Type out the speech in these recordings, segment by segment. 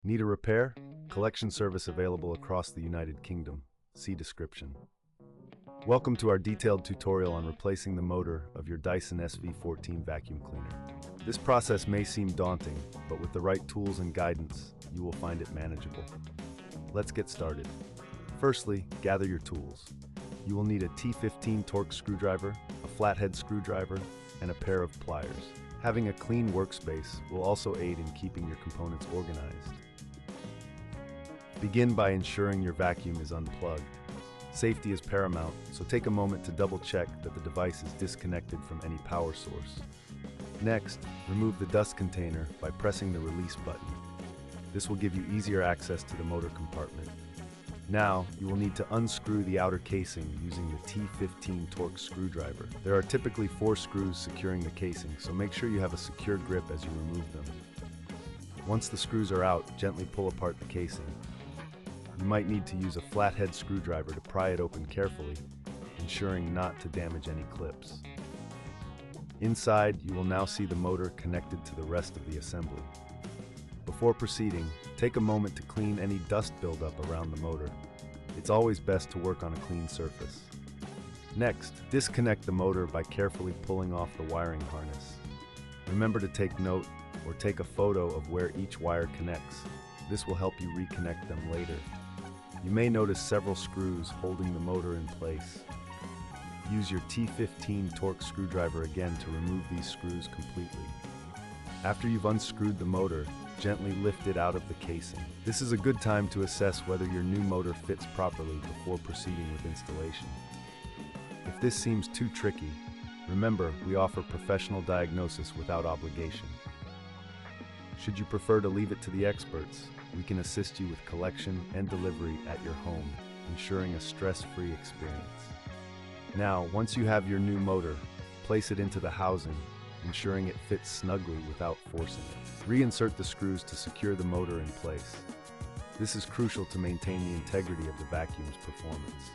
Need a repair? Collection service available across the United Kingdom. See description. Welcome to our detailed tutorial on replacing the motor of your DYSON SV14 vacuum cleaner. This process may seem daunting, but with the right tools and guidance, you will find it manageable. Let's get started. Firstly, gather your tools. You will need a T15 Torx screwdriver, a flathead screwdriver, and a pair of pliers. Having a clean workspace will also aid in keeping your components organized. Begin by ensuring your vacuum is unplugged. Safety is paramount, so take a moment to double-check that the device is disconnected from any power source. Next, remove the dust container by pressing the release button. This will give you easier access to the motor compartment. Now, you will need to unscrew the outer casing using the T15 Torx screwdriver. There are typically 4 screws securing the casing, so make sure you have a secure grip as you remove them. Once the screws are out, gently pull apart the casing. You might need to use a flathead screwdriver to pry it open carefully, ensuring not to damage any clips. Inside, you will now see the motor connected to the rest of the assembly. Before proceeding, take a moment to clean any dust buildup around the motor. It's always best to work on a clean surface. Next, disconnect the motor by carefully pulling off the wiring harness. Remember to take note or take a photo of where each wire connects. This will help you reconnect them later. You may notice several screws holding the motor in place. Use your T15 Torx screwdriver again to remove these screws completely. After you've unscrewed the motor, gently lift it out of the casing. This is a good time to assess whether your new motor fits properly before proceeding with installation. If this seems too tricky, remember we offer professional diagnosis without obligation. Should you prefer to leave it to the experts, we can assist you with collection and delivery at your home, ensuring a stress-free experience. Now, once you have your new motor, place it into the housing, ensuring it fits snugly without forcing it. Reinsert the screws to secure the motor in place. This is crucial to maintain the integrity of the vacuum's performance.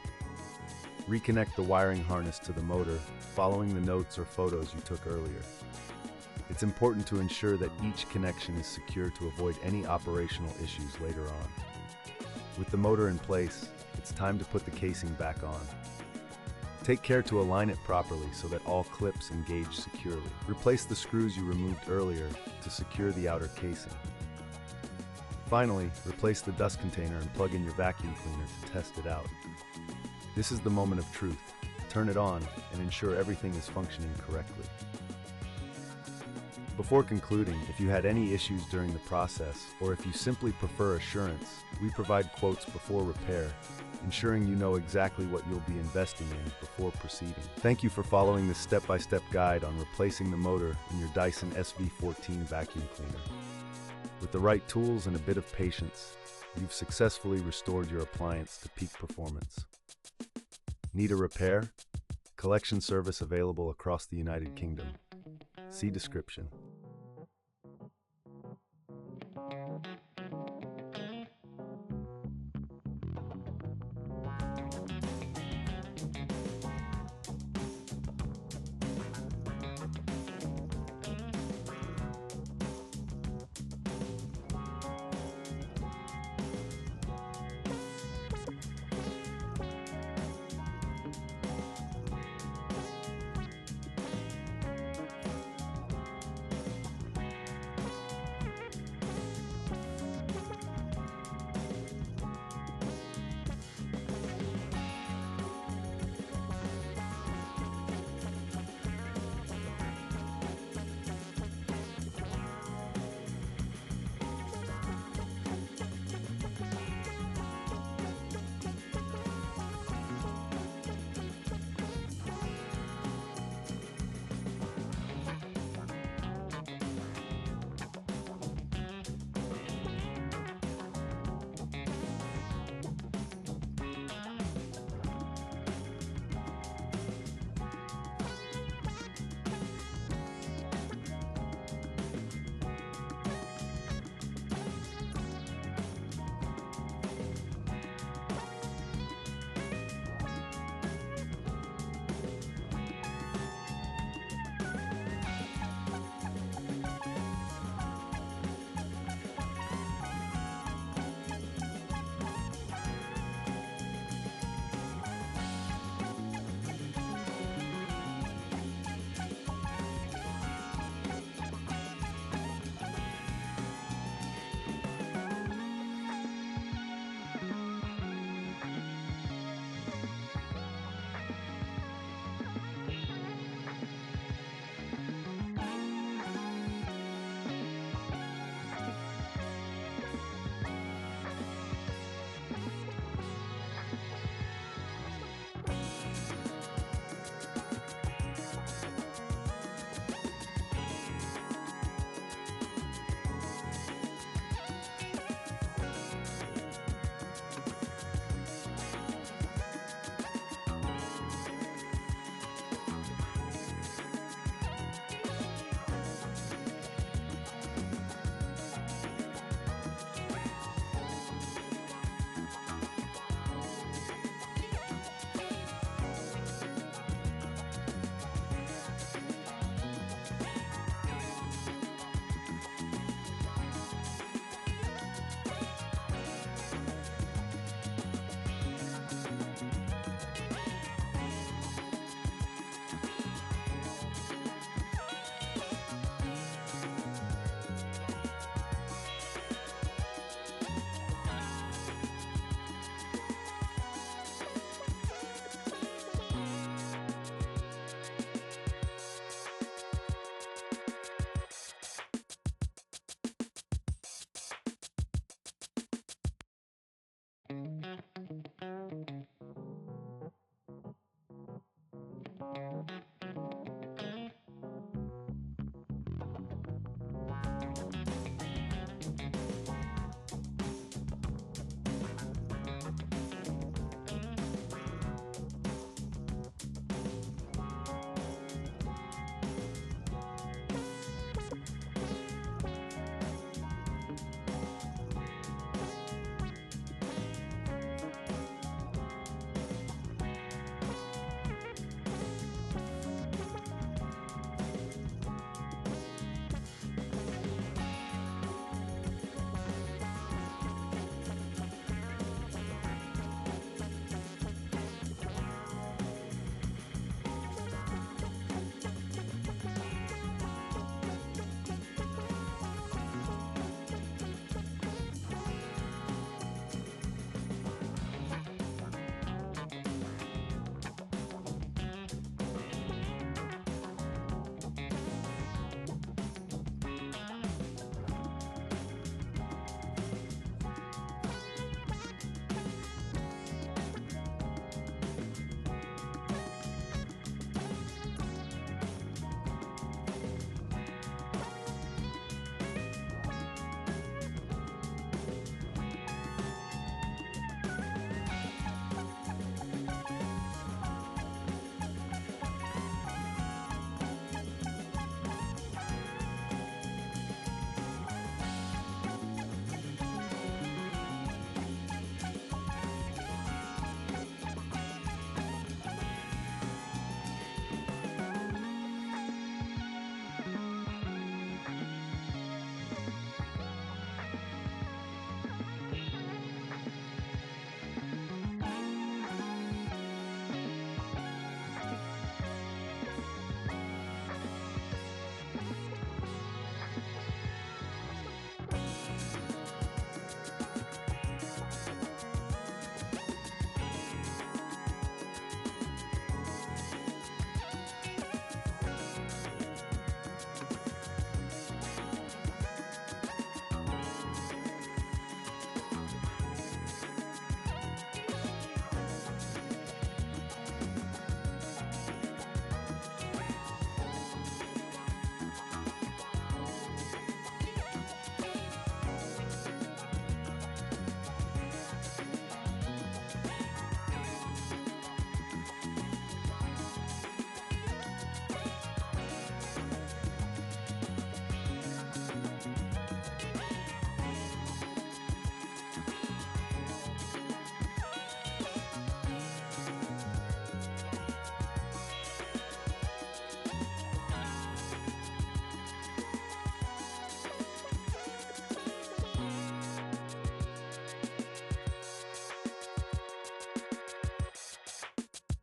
Reconnect the wiring harness to the motor, following the notes or photos you took earlier. It's important to ensure that each connection is secure to avoid any operational issues later on. With the motor in place, it's time to put the casing back on. Take care to align it properly so that all clips engage securely. Replace the screws you removed earlier to secure the outer casing. Finally, replace the dust container and plug in your vacuum cleaner to test it out. This is the moment of truth. Turn it on and ensure everything is functioning correctly. Before concluding, if you had any issues during the process, or if you simply prefer assurance, we provide quotes before repair, ensuring you know exactly what you'll be investing in before proceeding. Thank you for following this step-by-step guide on replacing the motor in your DYSON SV14 vacuum cleaner. With the right tools and a bit of patience, you've successfully restored your appliance to peak performance. Need a repair? Collection service available across the United Kingdom. See description.